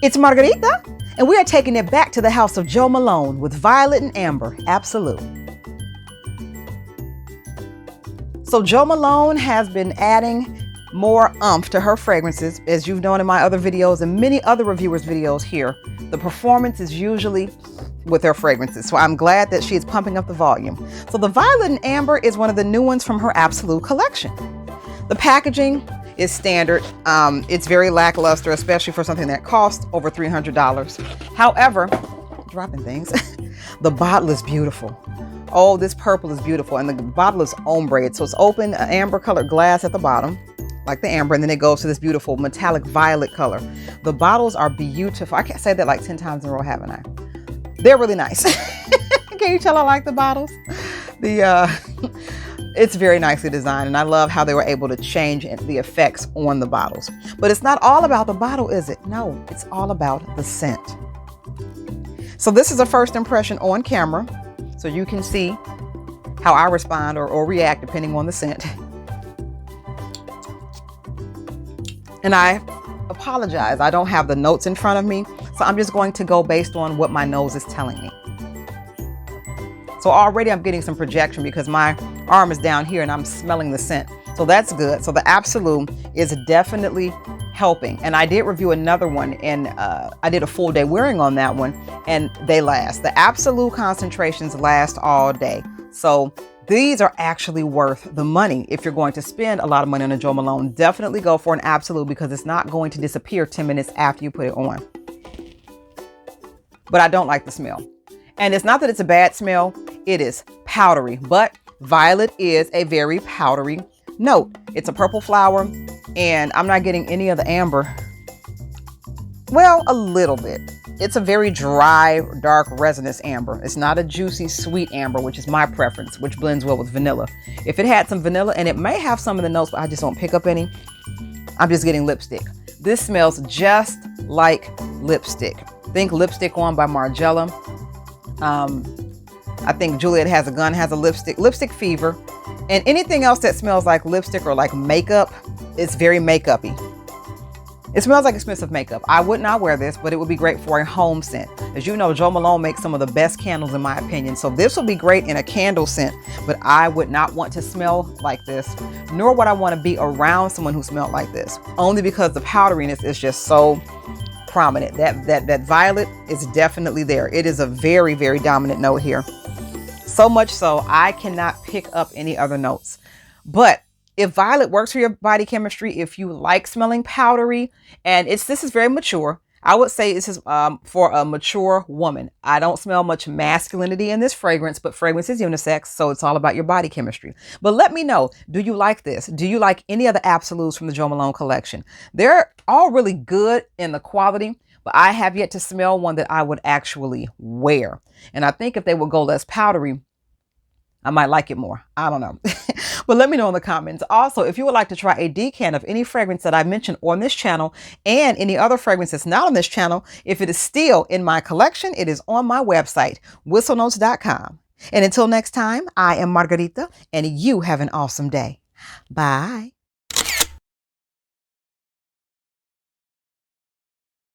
It's Margarita, and we are taking it back to the house of Jo Malone with violet and amber, Absolu. So Jo Malone has been adding more oomph to her fragrances, as you've known in my other videos and many other reviewers' videos here. The performance is usually with her fragrances, so I'm glad that she is pumping up the volume. So the violet and amber is one of the new ones from her Absolu collection. The packaging is standard. It's very lackluster, especially for something that costs over $300. However, dropping things, the bottle is beautiful. Oh, this purple is beautiful, and the bottle is ombre, so it's open, amber colored glass at the bottom, like the amber, and then it goes to this beautiful metallic violet color. The bottles are beautiful. I can't say that like 10 times in a row, haven't I? They're really nice. Can you tell I like the bottles? It's very nicely designed, and I love how they were able to change the effects on the bottles. But it's not all about the bottle, is it? No, it's all about the scent. So this is a first impression on camera, so you can see how I respond or react depending on the scent. And I apologize, I don't have the notes in front of me, so I'm just going to go based on what my nose is telling me. So already I'm getting some projection because my arm is down here and I'm smelling the scent. So that's good. So the Absolu is definitely helping. And I did review another one, and I did a full day wearing on that one, and they last. The Absolu concentrations last all day. So these are actually worth the money. If you're going to spend a lot of money on a Jo Malone, definitely go for an Absolu because it's not going to disappear 10 minutes after you put it on. But I don't like the smell. And it's not that it's a bad smell, it is powdery, but violet is a very powdery note. It's a purple flower, and I'm not getting any of the amber. Well, a little bit. It's a very dry, dark, resinous amber. It's not a juicy, sweet amber, which is my preference, which blends well with vanilla. If it had some vanilla, and it may have some of the notes, but I just don't pick up any, I'm just getting lipstick. This smells just like lipstick. Think Lipstick On by Margiela. I think Juliet Has a Gun has a lipstick fever, and anything else that smells like lipstick or like makeup, it's very makeup-y. It smells like expensive makeup. I would not wear this, but it would be great for a home scent. As you know, Jo Malone makes some of the best candles in my opinion, so this will be great in a candle scent, but I would not want to smell like this, nor would I want to be around someone who smelled like this, only because the powderiness is just so prominent. That violet is definitely there. It is a very, very dominant note here. So much so, I cannot pick up any other notes. But if violet works for your body chemistry, if you like smelling powdery, and this is very mature, I would say this is for a mature woman. I don't smell much masculinity in this fragrance, but fragrance is unisex, so it's all about your body chemistry. But let me know, do you like this? Do you like any of the Absolus from the Jo Malone collection? They're all really good in the quality, but I have yet to smell one that I would actually wear. And I think if they would go less powdery, I might like it more. I don't know. But let me know in the comments. Also, if you would like to try a decant of any fragrance that I mentioned on this channel and any other fragrance that's not on this channel, if it is still in my collection, it is on my website, whistlenotes.com. And until next time, I am Margarita, and you have an awesome day. Bye.